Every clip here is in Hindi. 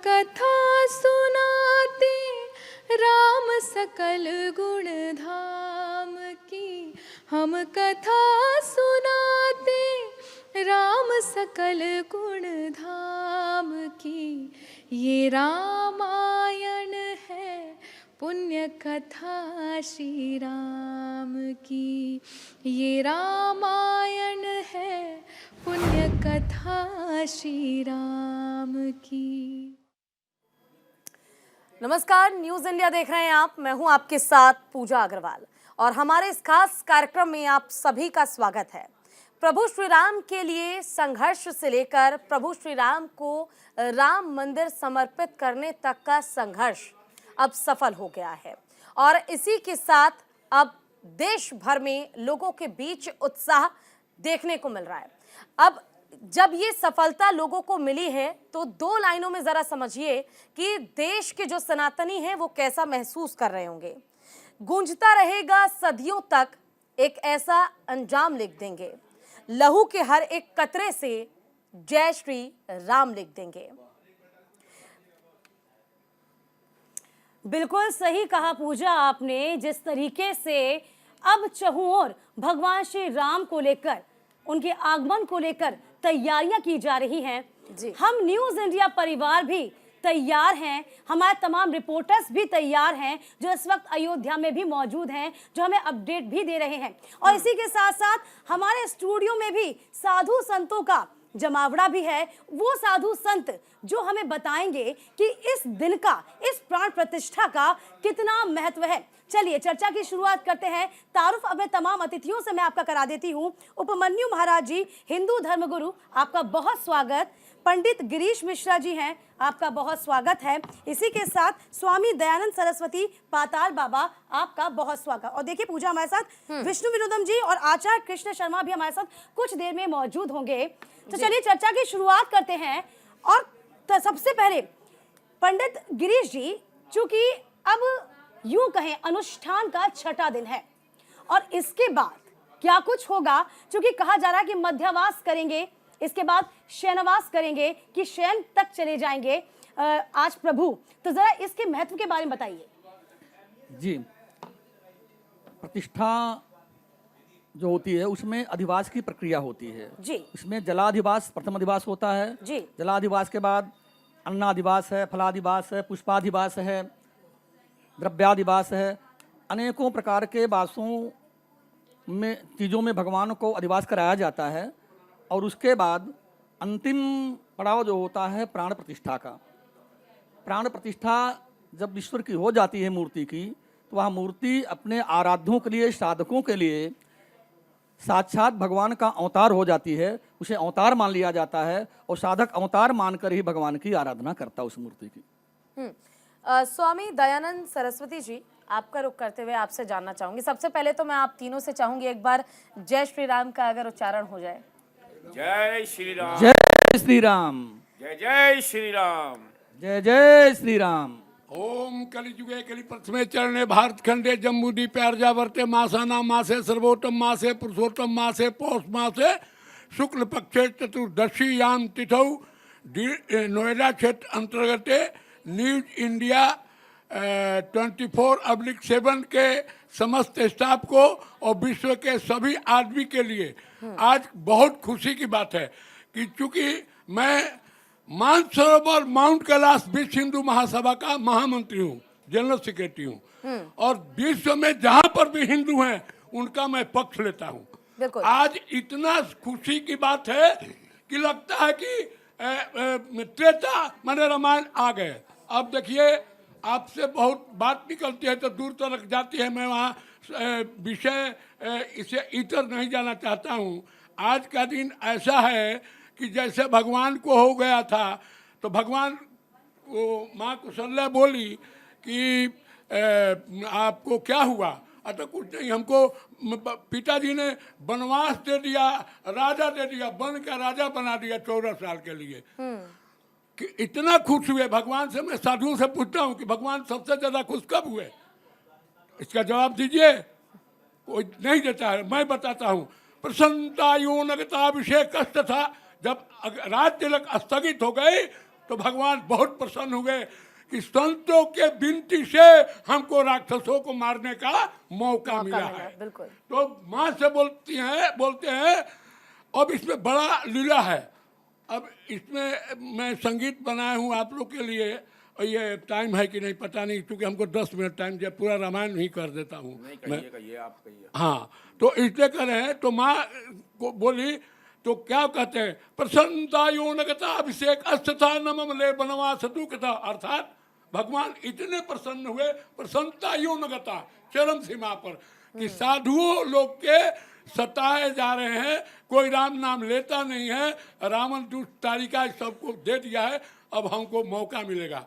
कथा सुनाते राम सकल गुण धाम की। हम कथा सुनाते राम सकल गुण धाम की। ये रामायण है पुण्य कथा श्री राम की। ये रामायण है पुण्य कथा श्री राम की। नमस्कार, न्यूज इंडिया देख रहे हैं आप। मैं हूं आपके साथ पूजा अग्रवाल और हमारे इस खास कार्यक्रम में आप सभी का स्वागत है। प्रभु श्री राम के लिए संघर्ष से लेकर प्रभु श्री राम को राम मंदिर समर्पित करने तक का संघर्ष अब सफल हो गया है और इसी के साथ अब देश भर में लोगों के बीच उत्साह देखने को मिल रहा है। अब जब ये सफलता लोगों को मिली है तो दो लाइनों में जरा समझिए कि देश के जो सनातनी हैं वो कैसा महसूस कर रहे होंगे। गूंजता रहेगा सदियों तक, एक ऐसा अंजाम लिख देंगे। लहू के हर एक कतरे से जय श्री राम लिख देंगे। बिल्कुल सही कहा पूजा आपने। जिस तरीके से अब चहुओर भगवान श्री राम को लेकर, उनके आगमन को लेकर तैयारियां की जा रही हैं, हम न्यूज इंडिया परिवार भी तैयार हैं। हमारे तमाम रिपोर्टर्स भी तैयार हैं जो इस वक्त अयोध्या में भी मौजूद हैं, जो हमें अपडेट भी दे रहे हैं। और इसी के साथ साथ हमारे स्टूडियो में भी साधु संतों का जमावड़ा भी है। वो साधु संत जो हमें बताएंगे कि इस दिन का, इस प्राण प्रतिष्ठा का कितना महत्व है। चलिए चर्चा की शुरुआत करते हैं। तारुफ अपने तमाम अतिथियों से मैं आपका करा देती हूँ। उपमन्यु महाराज जी, हिंदू धर्मगुरु, आपका बहुत स्वागत। पंडित गिरीश मिश्रा जी हैं, आपका बहुत स्वागत है। इसी के साथ स्वामी दयानंद सरस्वती पाताल बाबा, आपका बहुत स्वागत। और देखिए पूजा, हमारे साथ विष्णु विनोदम जी और आचार्य कृष्ण शर्मा भी हमारे साथ कुछ देर में मौजूद होंगे। तो चलिए चर्चा की शुरुआत करते हैं। और सबसे पहले पंडित गिरीश जी, चूंकि अब यूं कहें अनुष्ठान का छठा दिन है और इसके बाद क्या कुछ होगा, क्योंकि कहा जा रहा है कि मध्यवास करेंगे, इसके बाद शयनवास करेंगे कि शयन तक चले जाएंगे आज प्रभु। तो जरा इसके महत्व के बारे में बताइए। जी, प्रतिष्ठा जो होती है उसमें अधिवास की प्रक्रिया होती है जी। इसमें जलाधिवास प्रथम अधिवास होता है जी। जलाधिवास के बाद अन्नाधिवास है, फलाधिवास है, पुष्पाधिवास है, द्रव्याधिवास है। अनेकों प्रकार के वासों में, चीज़ों में भगवान को अधिवास कराया जाता है। और उसके बाद अंतिम पड़ाव जो होता है प्राण प्रतिष्ठा का। प्राण प्रतिष्ठा जब ईश्वर की हो जाती है मूर्ति की, तो वह मूर्ति अपने आराध्यों के लिए, साधकों के लिए साक्षात भगवान का अवतार हो जाती है। उसे अवतार मान लिया जाता है और साधक अवतार मानकर ही भगवान की आराधना करता है उस मूर्ति की। स्वामी दयानंद सरस्वती जी, आपका रुख करते हुए आपसे जानना चाहूंगी। सबसे पहले तो मैं आप तीनों से चाहूंगी एक बार जय श्री राम का अगर उच्चारण हो जाए। जय श्री राम। जय श्री राम। जय जय श्री राम। जय जय श्री राम। ओम कलिजुगे कलि प्रथमे चरणे भारत खंडे जम्बू द्वीपे अर्जावर्ते मासाना मासे सर्वोत्तम मासे पुरुषोत्तम मासे पौष मासे शुक्ल पक्षे चतुर्दशी याम तिथौ नोएडा क्षेत्र अंतर्गते न्यूज इंडिया 24/7 के समस्त स्टाफ को और विश्व के सभी आदमी के लिए आज बहुत खुशी की बात है कि चूंकि मैं मानसरोवर माउंट कैलाश विश्व हिंदू महासभा का महामंत्री हूँ, जनरल सेक्रेटरी हूँ, और विश्व में जहाँ पर भी हिंदू हैं उनका मैं पक्ष लेता हूँ। आज इतना खुशी की बात है कि लगता है कि त्रेता माने रामायण आ गए। अब देखिए, आपसे बहुत बात निकलती है तो दूर तक जाती है। मैं वहाँ विषय इसे इतर नहीं जाना चाहता हूँ। आज का दिन ऐसा है कि जैसे भगवान को हो गया था तो भगवान वो माँ कुशल्या बोली कि आपको क्या हुआ? अतः कुछ नहीं, हमको पिताजी ने वनवास दे दिया, राजा दे दिया, वन का राजा बना दिया 14 साल के लिए। कि इतना खुश हुए भगवान से। मैं साधुओं से पूछता हूँ कि भगवान सबसे ज्यादा खुश कब हुए? इसका जवाब दीजिए। कोई नहीं देता है। मैं बताता हूँ। प्रसन्नता योनगता विषय कष्ट था। जब राज तिलक स्थगित हो गए तो भगवान बहुत प्रसन्न हुए कि संतों के विनती से हमको राक्षसों को मारने का मौका मिला है। बिल्कुल। तो माँ से बोलते हैं अब इसमें बड़ा लीला है। अब इसमें मैं संगीत बनाया हूँ आप लोग के लिए, और ये टाइम है कि नहीं पता नहीं, क्योंकि हमको 10 मिनट टाइम दिया, पूरा रामायण नहीं कर देता हूँ। कहिए आप कहिए। हाँ, तो इसलिए कर रहे हैं। तो माँ को बोली तो क्या कहते हैं, प्रसन्नता योनगता अभिषेक अस्थता नमम ले बनवास दुखता, अर्थात भगवान इतने प्रसन्न हुए, प्रसन्नता योनगता चरम सीमा पर, कि साधुओं लोग के सताए जा रहे हैं, कोई राम नाम लेता नहीं है, रावण दुष्ट तारिका सबको दे दिया है, अब हमको मौका मिलेगा।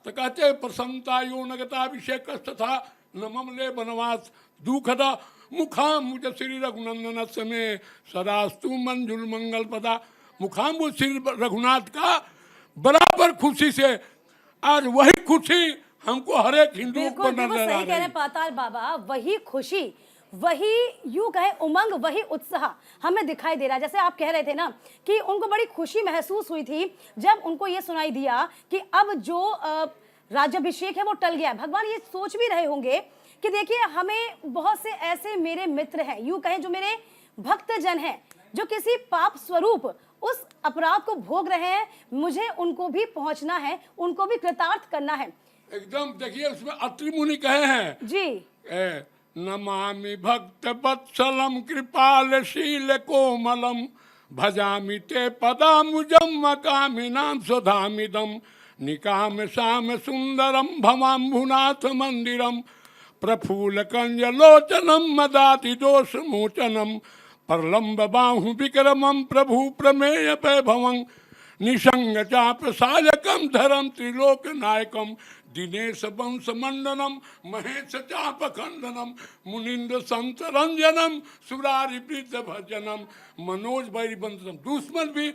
तो कहते हैं प्रसन्नता योनगता अभिषेक तथा नमम ले बनवास दुखदा मुखाम मुझ श्री रघुनंदन में सदास्तु मंजुल मंगल पदा। मुखाम मुझ श्री रघुनाथ का बराबर खुशी से आज वही खुशी हमको हर एक हिंदू को बिल्कुल नजर आ सही रही कह रहे है। हैं पाताल बाबा, वही खुशी, वही यूं कहे उमंग, वही उत्साह हमें दिखाई दे रहा है। जैसे आप कह रहे थे ना कि उनको बड़ी खुशी महसूस हुई थी जब उनको ये सुनाई दिया कि अब जो राज्याभिषेक है वो टल गया है। भगवान ये सोच भी रहे होंगे कि देखिए हमें बहुत से ऐसे मेरे मित्र हैं, यूं कहें जो मेरे भक्तजन हैं, जो किसी पाप स्वरूप उस अपराध को भोग रहे हैं, मुझे उनको भी पहुंचना है, उनको भी कृतार्थ करना है। एकदम देखिए उसमें अत्रि मुनि कहे हैं जी, नमामि भक्त वत्सलम कृपालशील कोमलम भजामि ते पदामुजम मकामिनाम सुधामिदम निकाम श्याम सुंदरम भवाम्भुनाथ मंदिरम प्रफुल्ल कंजलोचनम मदाति दोष मोचनम परलंब बाहु विक्रमम प्रभु प्रमेय वैभवं निसंग चाप सायकम धरम त्रिलोक नायकम दिनेश वंश मंडनम महेश चाप खंडनम मुनिंद्र संत रंजनम सुरारि वृद्ध भजनम मनोज बैरी बंदितम। दुश्मन भी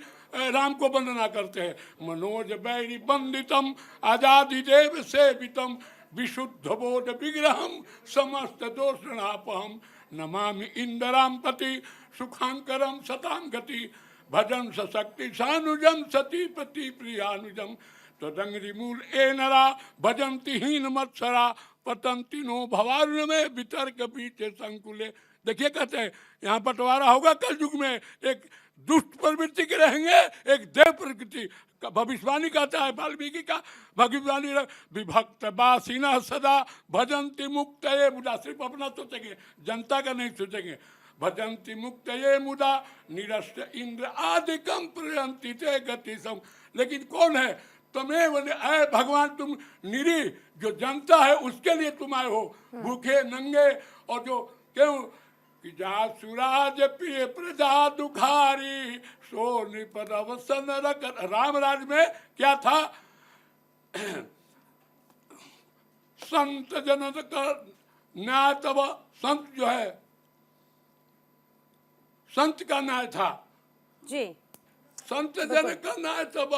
राम को वंदना करते हैं। मनोज बैरी बंदितम आजादी देव सेवितम विशुद्ध बोध विग्रहम समस्त दोषणापहम नमामि इंदराम पति सुखांकरम सताम गति भजन सशक्ति सानुजम सती पति प्रियानुजम तदंगरी मूल ए नरा भजंती हीन मत्सरा पतंती नो भवारुण में वितर्क बीचे संकुले। देखिए कहते हैं यहाँ बंटवारा होगा कल युग में, एक दुष्ट प्रवृत्ति के रहेंगे, एक देव प्रकृति। भविष्यवाणी कहता है वाल्मीकि का, भविष्यवाणी विभक्त बासीना सदा भजंती मुक्त ये मुदा, सिर्फ अपना सोचेंगे, जनता का नहीं सोचेंगे। भजंती मुक्त ये मुदा निरस्त इंद्र आदि कम प्रयंती ते गति सम। लेकिन कौन है तुम्हें बोले आए भगवान, तुम निरी जो जनता है उसके लिए तुम आए हो, भूखे नंगे और जो क्यों कि जहाँ सुराज प्रिय प्रजा दुखारी सो निपद अवसन रख। राम राज में क्या था, संत जन का न्याय, तब संत जो है संत का न्याय था जी, संत जन का न्याय तब।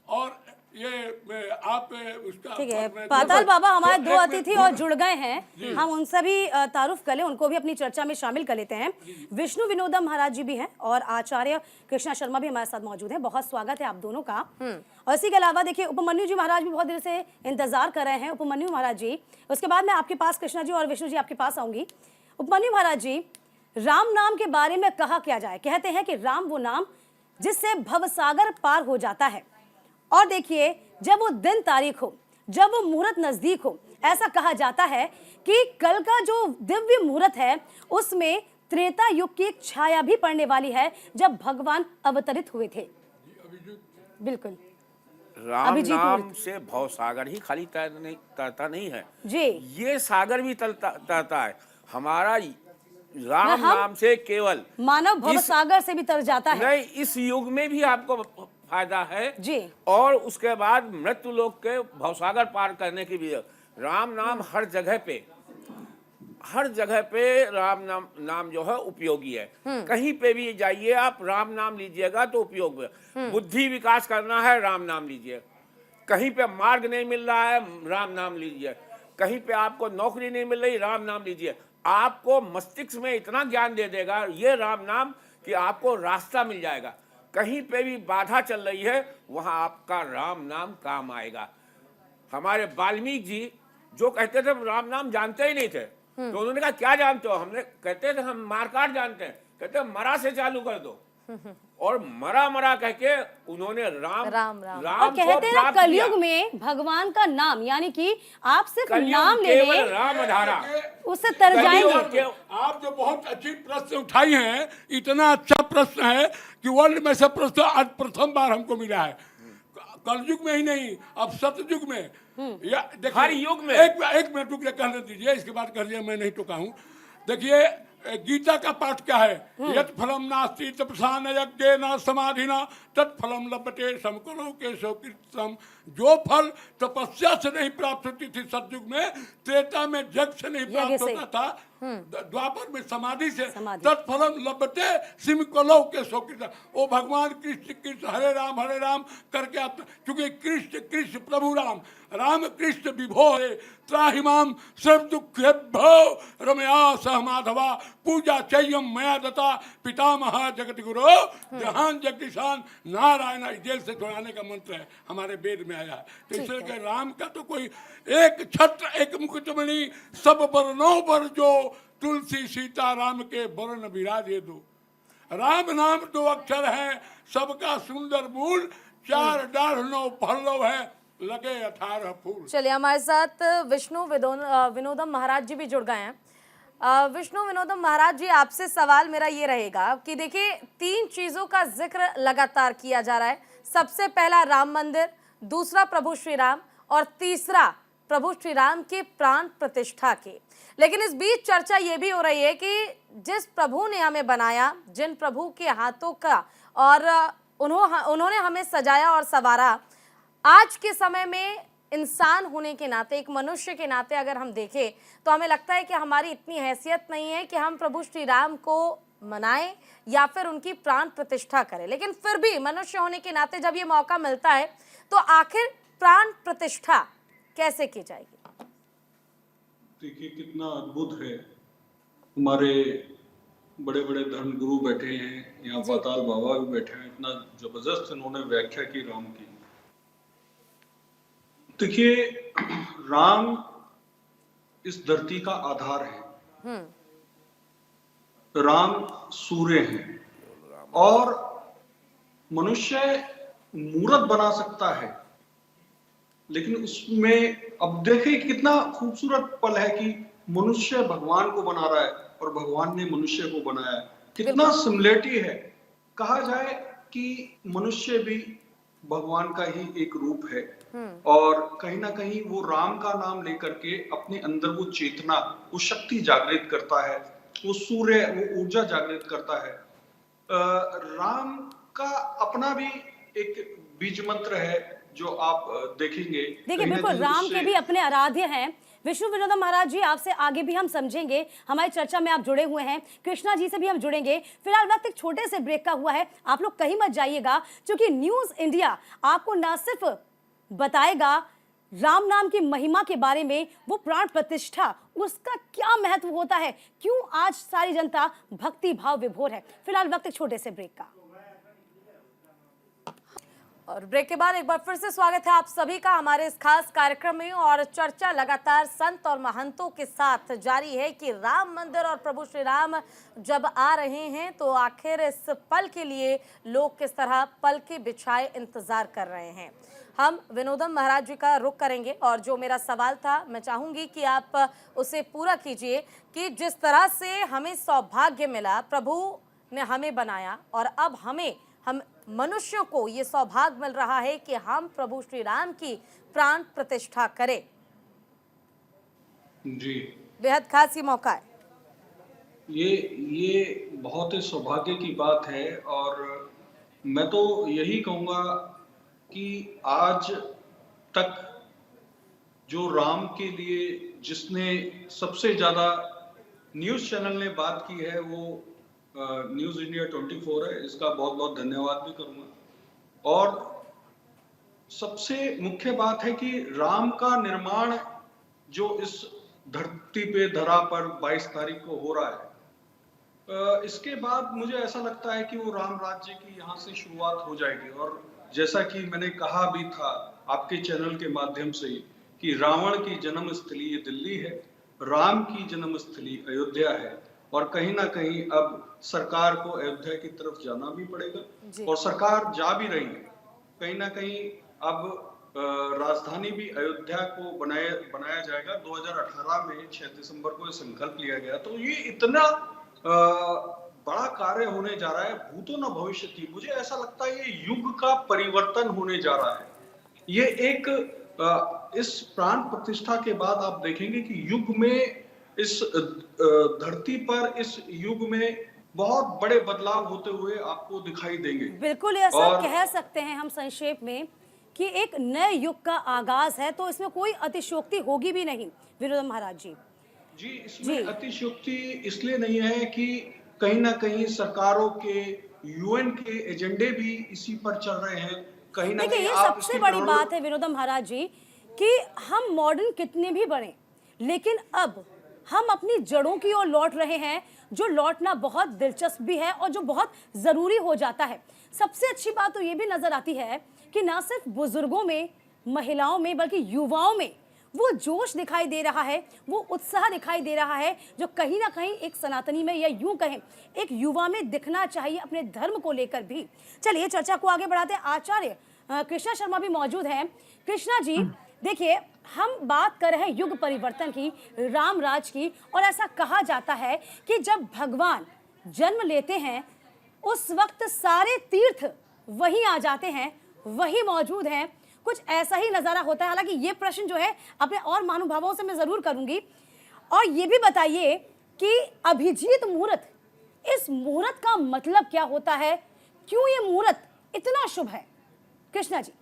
और ये आप उसका ठीक है पाताल बाबा हमारे दो अतिथि और जुड़ गए हैं, हम उनसे भी तारुफ कर लें, उनको भी अपनी चर्चा में शामिल कर लेते हैं। विष्णु विनोदम महाराज जी भी हैं और आचार्य कृष्णा शर्मा भी हमारे साथ मौजूद हैं। बहुत स्वागत है आप दोनों का। और इसी के अलावा देखिए उपमन्यु जी महाराज भी बहुत देर से इंतजार कर रहे हैं। उपमन्यु महाराज जी, उसके बाद मैं आपके पास कृष्णा जी और विष्णु जी आपके पास आऊंगी। उपमन्यु महाराज जी, राम नाम के बारे में कहा क्या जाए। कहते हैं कि राम वो नाम जिससे भवसागर पार हो जाता है। और देखिए जब वो दिन तारीख हो, जब वो मुहूर्त नजदीक हो, ऐसा कहा जाता है कि कल का जो दिव्य मुहूर्त है उसमें त्रेता युग की एक छाया भी पड़ने वाली है जब भगवान अवतरित हुए थे। बिल्कुल, राम नाम से भवसागर ही खाली तरता नहीं है जी, ये सागर भी तरता है। हमारा राम नाम से केवल मानव भवसागर से भी तर जाता है। नहीं, इस युग में भी आपको फायदा है जी, और उसके बाद मृत्यु लोक के भवसागर पार करने की भी। राम नाम हर जगह पे राम नाम जो है उपयोगी है। कहीं पे भी जाइए आप राम नाम लीजिएगा तो उपयोग है। बुद्धि विकास करना है राम नाम लीजिए, कहीं पे मार्ग नहीं मिल रहा है राम नाम लीजिए, कहीं पे आपको नौकरी नहीं मिल रही राम नाम लीजिए। आपको मस्तिष्क में इतना ज्ञान दे देगा ये राम नाम कि आपको रास्ता मिल जाएगा। कहीं पे भी बाधा चल रही है वहां आपका राम नाम काम आएगा। हमारे वाल्मीकि जी जो कहते थे राम नाम जानते ही नहीं थे, तो उन्होंने कहा क्या जानते हो? हमने कहते थे हम मारकाट जानते हैं। कहते मरा से चालू कर दो, और मरा मरा कह के उन्होंने राम राम राम। और कहते हैं ना कलयुग में भगवान का नाम, यानी कि आप सिर्फ नाम ले केवल लें राम धारा, उससे तर जाएंगे। आप जो बहुत अच्छी प्रश्न उठाई हैं, इतना अच्छा प्रश्न है कि वर्ल्ड में से प्रश्न आज प्रथम बार हमको मिला है। कलयुग में ही नहीं, अब सतयुग में या देखिए हर युग में। एक मिनट रुक कहने दीजिए, इसके बाद कर लिया, मैं नहीं टोका हूँ। देखिए गीता का पाठ क्या है? यत् फलम नास्ति तपसा न यज्ञेन समाधिना तत्फलम लभते समकरो के सौकृतम। जो फल तपस्या से नहीं प्राप्त होती थी सतयुग में, त्रेता में जग से नहीं प्राप्त होता था, द्वापर में समाधि से तत्फलम लभते सिमकलो के सौकृतम। वो भगवान कृष्ण कृष्ण हरे राम करके आप, क्योंकि कृष्ण कृष्ण प्रभु राम, राम कृष्ण विभो है त्राहिमाम सर्व दुखेभ्यो रमया सह माधवा पूजा चय्यम मया दत्ता पितामह जगत गुरु जहान जगदीशान नारायण। जेल से छुड़ाने का मंत्र है, हमारे वेद में आया है। तो इसलिए कि राम का तो कोई एक छत्र एक मुकुटमणि सब वर्णों पर जो तुलसी सीता राम के वर्ण विराजे दो। राम नाम 2 अक्षर है, सबका सुंदर मूल, 4 डाढ़ 9 पल्लव है, लगे 18 फूल। चलिए हमारे साथ विष्णु विनोदम महाराज जी भी जुड़ गए हैं। विष्णु विनोदम महाराज जी, आपसे सवाल मेरा ये रहेगा कि देखिए 3 चीजों का जिक्र लगातार किया जा रहा है। सबसे पहला राम मंदिर, दूसरा प्रभु श्री राम, और तीसरा प्रभु श्री राम के प्राण प्रतिष्ठा की। लेकिन इस बीच चर्चा ये भी हो रही है कि जिस प्रभु ने हमें बनाया, जिन प्रभु के हाथों का और उन्होंने हमें सजाया और संवारा, आज के समय में इंसान होने के नाते, एक मनुष्य के नाते अगर हम देखें तो हमें लगता है कि हमारी इतनी हैसियत नहीं है कि हम प्रभु श्री राम को मनाएं या फिर उनकी प्राण प्रतिष्ठा करें। लेकिन फिर भी मनुष्य होने के नाते जब ये मौका मिलता है तो आखिर प्राण प्रतिष्ठा कैसे की जाएगी? देखिए कितना अद्भुत है, हमारे बड़े बड़े धर्म गुरु बैठे हैं यहाँ, पाताल बाबा भी बैठे हैं, इतना जबरदस्त इन्होंने व्याख्या की राम की। देखिए राम इस धरती का आधार है, राम सूर्य हैं, और मनुष्य मूर्त बना सकता है, लेकिन उसमें अब देखिए कितना खूबसूरत पल है कि मनुष्य भगवान को बना रहा है और भगवान ने मनुष्य को बनाया है। कितना सिमिलरिटी है। कहा जाए कि मनुष्य भी भगवान का ही एक रूप है, और कहीं ना कहीं वो राम का नाम लेकर के अपने अंदर वो चेतना, वो शक्ति जागृत करता है, वो सूर्य, वो ऊर्जा जागृत करता है। राम का अपना भी एक बीज मंत्र है जो आप देखेंगे। देखिए बिल्कुल राम के भी अपने आराध्य हैं। विष्णु विनोदम महाराज जी, आपसे आगे भी हम समझेंगे, हमारी चर्चा में आप जुड़े हुए हैं, कृष्णा जी से भी हम जुड़ेंगे। फिलहाल वक्त एक छोटे से ब्रेक का हुआ है, आप लोग कहीं मत जाइएगा, क्योंकि न्यूज इंडिया आपको न सिर्फ बताएगा राम नाम की महिमा के बारे में, वो प्राण प्रतिष्ठा उसका क्या महत्व होता है, क्यों आज सारी जनता भक्ति भाव विभोर है। फिलहाल वक्त एक छोटे से ब्रेक का, और ब्रेक के बाद एक बार फिर से स्वागत है आप सभी का हमारे इस खास कार्यक्रम में। और चर्चा लगातार संत और महंतों के साथ जारी है कि राम मंदिर और प्रभु श्री राम जब आ रहे हैं तो आखिर इस पल के लिए लोग किस तरह पल के बिछाए इंतजार कर रहे हैं। हम विनोदम महाराज जी का रुख करेंगे, और जो मेरा सवाल था मैं चाहूंगी कि आप उसे पूरा कीजिए कि जिस तरह से हमें सौभाग्य मिला, प्रभु ने हमें बनाया, और अब हम मनुष्यों को ये सौभाग्य मिल रहा है कि हम प्रभु श्री राम की प्राण प्रतिष्ठा करें। जी, बेहद खास ये मौका है। ये बहुत ही सौभाग्य की बात है, और मैं तो यही कहूँगा कि आज तक जो राम के लिए जिसने सबसे ज्यादा न्यूज़ चैनल ने बात की है वो न्यूज़ इंडिया 24 है, इसका बहुत बहुत धन्यवाद भी करूंगा। और सबसे मुख्य बात है कि राम का निर्माण जो इस धरती पे धरा पर 22 तारीख को हो रहा है, इसके बाद मुझे ऐसा लगता है कि वो राम राज्य की यहाँ से शुरुआत हो जाएगी। और जैसा कि मैंने कहा भी था आपके चैनल के माध्यम से कि रावण की जन्मस्थली दिल्ली है, राम की जन्मस्थली अयोध्या है, और कहीं ना कहीं अब सरकार को अयोध्या की तरफ जाना भी पड़ेगा और सरकार जा भी रही है। कहीं ना कहीं अब राजधानी भी अयोध्या को बनाया जाएगा। 2018 में 6 दिसंबर को संकल्प लिया गया। तो ये इतना बड़ा कार्य होने जा रहा है, भूतो न भविष्यति। मुझे ऐसा लगता है ये युग का परिवर्तन होने जा रहा है। ये एक इस प्राण प्रतिष्ठा के बाद आप देखेंगे कि युग में, इस धरती पर, इस युग में बहुत बड़े बदलाव होते हुए आपको दिखाई देंगे। बिल्कुल ऐसा कह सकते हैं हम संक्षेप में कि एक नए युग का आगाज है, तो इसमें कोई अतिशयोक्ति होगी भी नहीं विनोद महाराज जी। जी, इसमें अतिशयोक्ति इसलिए नहीं है कि कहीं ना कहीं सरकारों के, यूएन के एजेंडे भी इसी पर चल रहे हैं। कहीं ना कहीं ये सबसे बड़ी बात है विनोद महाराज जी कि हम मॉडर्न कितने भी बने, लेकिन अब हम अपनी जड़ों की ओर लौट रहे हैं, जो लौटना बहुत दिलचस्प भी है और जो बहुत जरूरी हो जाता है। सबसे अच्छी बात तो ये भी नजर आती है कि ना सिर्फ बुजुर्गों में, महिलाओं में, बल्कि युवाओं में वो जोश दिखाई दे रहा है, वो उत्साह दिखाई दे रहा है, जो कहीं ना कहीं एक सनातनी में, या यूं कहें एक युवा में दिखना चाहिए अपने धर्म को लेकर भी। चलिए चर्चा को आगे बढ़ाते हैं। आचार्य कृष्णा शर्मा भी मौजूद हैं। कृष्णा जी, देखिए हम बात कर रहे हैं युग परिवर्तन की, राम राज की, और ऐसा कहा जाता है कि जब भगवान जन्म लेते हैं उस वक्त सारे तीर्थ वहीं आ जाते हैं, वहीं मौजूद हैं। कुछ ऐसा ही नजारा होता है। हालांकि ये प्रश्न जो है अपने और महानुभावों से मैं जरूर करूंगी। और ये भी बताइए कि अभिजीत मुहूर्त, इस मुहूर्त का मतलब क्या होता है, क्यों ये मुहूर्त इतना शुभ है? कृष्णा जी।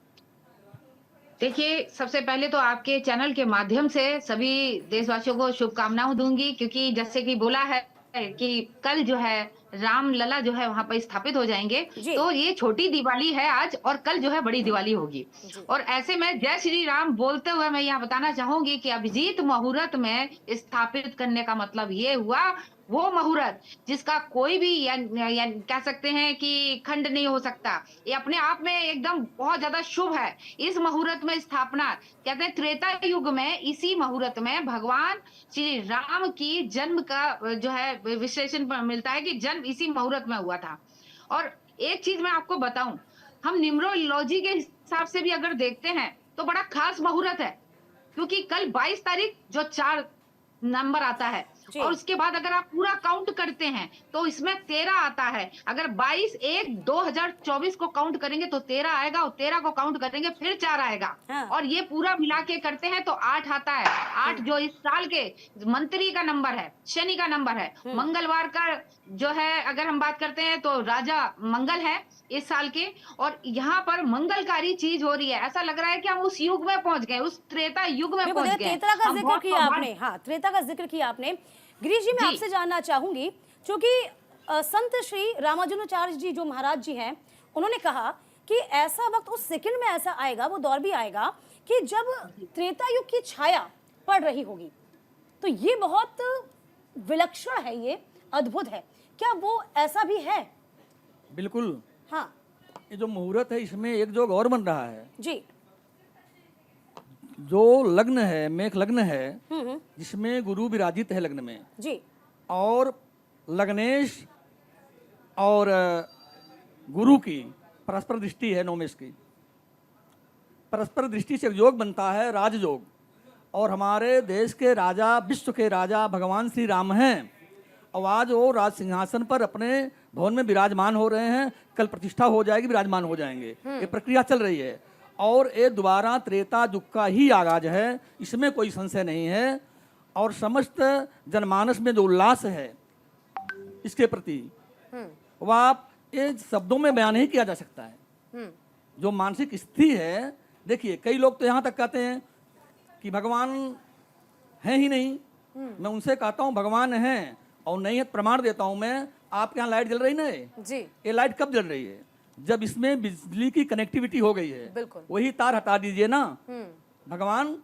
देखिए, सबसे पहले तो आपके चैनल के माध्यम से सभी देशवासियों को शुभकामनाएं दूंगी, क्योंकि जैसे कि बोला है कि कल जो है राम लला जो है वहां पर स्थापित हो जाएंगे, तो ये छोटी दिवाली है आज, और कल जो है बड़ी दिवाली होगी। और ऐसे में जय श्री राम बोलते हुए मैं यहाँ बताना चाहूंगी कि अभिजीत मुहूर्त में स्थापित करने का मतलब ये हुआ, वो मुहूर्त जिसका कोई भी या कह सकते हैं कि खंड नहीं हो सकता। ये अपने आप में एकदम बहुत ज्यादा शुभ है। इस मुहूर्त में स्थापना, कहते हैं त्रेता युग में इसी मुहूर्त में भगवान श्री राम की जन्म का जो है विश्लेषण मिलता है कि जन्म इसी मुहूर्त में हुआ था। और एक चीज मैं आपको बताऊं, हम न्यूमरोलॉजी के हिसाब से भी अगर देखते हैं तो बड़ा खास मुहूर्त है, क्योंकि कल 22 तारीख जो 4 नंबर आता है, और उसके बाद अगर आप पूरा काउंट करते हैं तो इसमें 13 आता है। अगर 22/1/2024 को काउंट करेंगे तो 13 आएगा, और 13 को काउंट करेंगे फिर 4 आएगा, और ये पूरा मिला के करते हैं तो 8 आता है। 8 जो इस साल के मंत्री का नंबर है, शनि का नंबर है। मंगलवार का जो है अगर हम बात करते हैं तो राजा मंगल है इस साल के, और यहाँ पर मंगलकारी चीज हो रही है। ऐसा लग रहा है कि हम उस युग में पहुंच गए, उस त्रेता युग में पहुंच गए। त्रेता का जिक्र किया आपने, हाँ त्रेता का जिक्र किया आपने। गिरीश जी, मैं आपसे जानना चाहूंगी, क्योंकि संत श्री रामानुजाचार्य जी जो महाराज जी हैं, उन्होंने कहा कि ऐसा वक्त उस सेकंड में ऐसा आएगा, वो दौर भी आएगा कि जब त्रेता युग की छाया पड़ रही होगी। तो ये बहुत विलक्षण है, ये अद्भुत है। क्या वो ऐसा भी है? बिल्कुल। हाँ, ये जो मुहूर्त है इसमें एक जोग और बन रहा है जी। जो लग्न है, मेघ लग्न है, जिसमें गुरु विराजित है लग्न में जी, और लग्नेश और गुरु की परस्पर दृष्टि है, नौमेश की परस्पर दृष्टि से योग बनता है राजयोग। और हमारे देश के राजा, विश्व के राजा भगवान श्री राम हैं, और आज वो राज सिंहासन पर अपने भवन में विराजमान हो रहे हैं। कल प्रतिष्ठा हो जाएगी, विराजमान हो जाएंगे। ये प्रक्रिया चल रही है, और ये दोबारा त्रेता युग का ही आगाज है, इसमें कोई संशय नहीं है। और समस्त जनमानस में जो उल्लास है इसके प्रति, वह आप ये शब्दों में बयान नहीं किया जा सकता है। जो मानसिक स्थिति है, देखिए कई लोग तो यहाँ तक कहते हैं कि भगवान है ही नहीं। मैं उनसे कहता हूँ भगवान है, और नहीं है प्रमाण देता हूँ मैं। आपके यहाँ लाइट जल रही ना जी, ये लाइट कब जल रही है? जब इसमें बिजली की कनेक्टिविटी हो गई है। बिल्कुल। वही तार हटा दीजिए ना, भगवान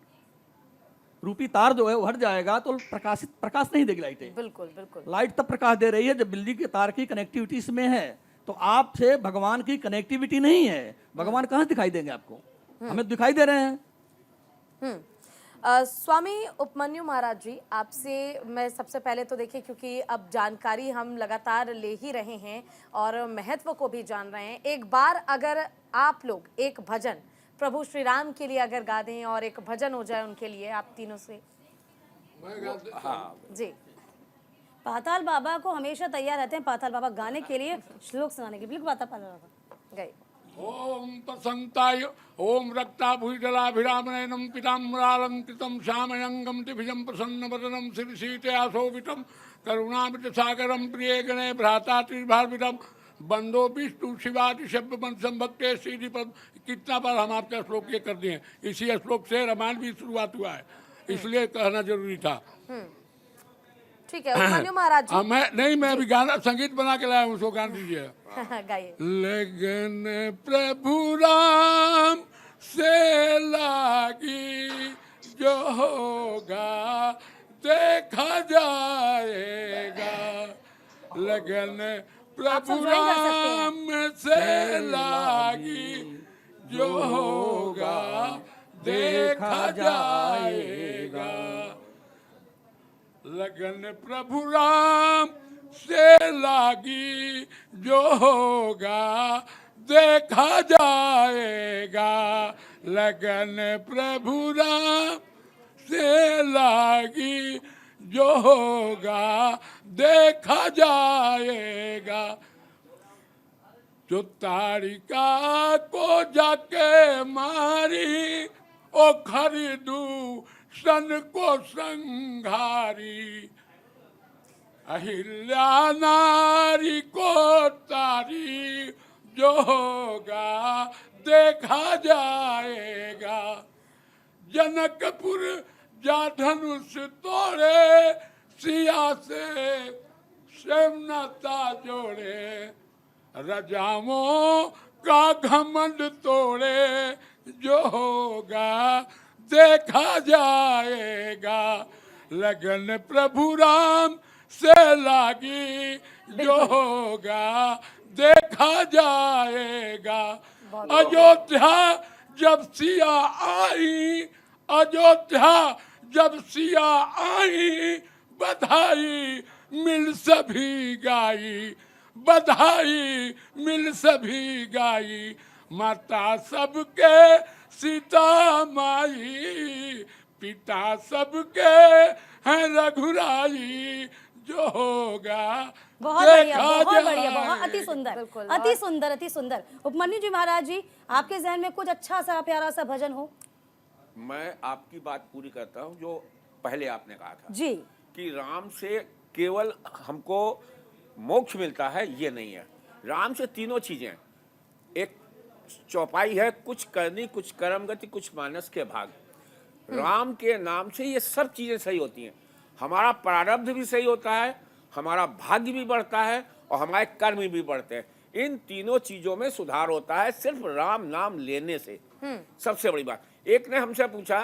रूपी तार जो है वो हट जाएगा तो प्रकाश नहीं देगी लाइटें। बिल्कुल बिल्कुल। लाइट तब प्रकाश दे रही है जब बिजली के तार की कनेक्टिविटी इसमें है। तो आपसे भगवान की कनेक्टिविटी नहीं है, भगवान कहाँ से दिखाई देंगे आपको? हमें दिखाई दे रहे हैं। स्वामी उपमन्यु महाराज जी, आपसे मैं सबसे पहले तो देखिए, क्योंकि अब जानकारी हम लगातार ले ही रहे हैं और महत्व को भी जान रहे हैं, एक बार अगर आप लोग एक भजन प्रभु श्री राम के लिए अगर गा दें और एक भजन हो जाए उनके लिए, आप तीनों से। हाँ जी। पाताल बाबा को हमेशा तैयार रहते हैं पाताल बाबा गाने के लिए, श्लोक सुनाने के लिए। बिल्कुल पाताल बाबा गए। ओम प्रसन्ताय ओम रक्ताभुजलाभिरामनयनं पीताम्बरालंकृतं श्यामयंगं त्रिभुजं प्रसन्नवदनं श्रीसीतयाशोभितं करुणामृतसागरं प्रिये गणे भ्राता त्रिभार्वितं बंदो विष्णु शिवादि शब्द संभक्ते श्रीपद। कितना बार हम आपका श्लोक ये कर दिए, इसी श्लोक से रामायण भी शुरुआत हुआ है, इसलिए कहना जरूरी था। ठीक है उपमन्यु महाराज जी। मैं अभी गाना संगीत बना के लाया हूँ, उसको गाना दीजिए। गाइए। लगन प्रभु राम से लागी जो होगा देखा जाएगा। लगन प्रभु राम से लागी जो होगा देखा जाएगा। लगन प्रभु राम से लागी जो होगा देखा जाएगा। लगन प्रभु राम से लागी जो होगा देखा जाएगा। जो तारिका को जाके मारी ओ खरीदू सन को संघारी। अहिल्या नारी को तारी जो होगा देखा जाएगा। जनकपुर जा धनुष तोड़े सिया से सेमनाता जोड़े। रजाओं का घमंड तोड़े जो होगा देखा जाएगा। लगन प्रभु राम से लागी जो होगा देखा जाएगा। अयोध्या जब सिया आई, अयोध्या जब सिया आई, बधाई मिल सभी गाई। बधाई मिल सभी गाई। माता सबके सीता माई, पिता सबके हैं रघुराई। जो होगा बहुत बढ़िया, देखा बहुत बढ़िया, बहुत जाएगा। अति सुंदर, बिल्कुल। अति सुंदर, अति सुंदर। उपमन्यु जी महाराज जी, आपके जहन में कुछ अच्छा सा प्यारा सा भजन हो? मैं आपकी बात पूरी करता हूँ जो पहले आपने कहा था जी। कि राम से केवल हमको मोक्ष मिलता है, ये नहीं है। राम से तीनों चीजें, एक चौपाई है, कुछ करनी, कुछ कर्म गति, कुछ मानस के भाग। राम के नाम से ये सब चीजें सही होती हैं। हमारा प्रारब्ध भी सही होता है, हमारा भाग्य भी बढ़ता है और हमारे कर्म भी बढ़ते हैं। इन तीनों चीजों में सुधार होता है सिर्फ राम नाम लेने से। सबसे बड़ी बात, एक ने हमसे पूछा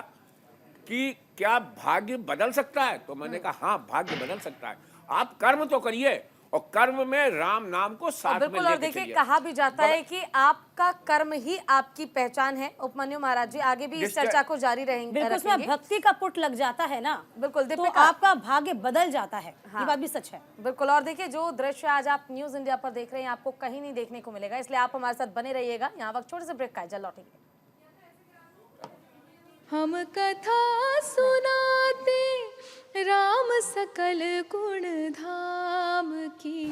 कि क्या भाग्य बदल सकता है, तो मैंने कहा हाँ, भाग्य बदल सकता है। आप कर्म तो करिए और कर्म में राम नाम को साथ में बिल्कुल। और लेके देखिए चलिए। कहा भी जाता है कि आपका कर्म ही आपकी पहचान है। उपमन्यु महाराज जी आगे भी इस चर्चा को जारी बिल्कुल, उसमें भक्ति का पुट लग जाता है ना, बिल्कुल तो दीपिका, आपका भाग्य बदल जाता है। हाँ। ये बात भी सच है। बिल्कुल। और देखिए जो दृश्य आज आप न्यूज इंडिया पर देख रहे हैं, आपको कहीं नहीं देखने को मिलेगा, इसलिए आप हमारे साथ बने रहिएगा। यहाँ वक्त छोटे से ब्रेक का है, जल्द लौटेंगे। हम कथा सुनाते राम सकल गुण धाम की।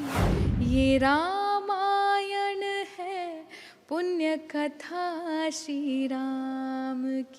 ये रामायण है पुण्य कथा श्री राम की।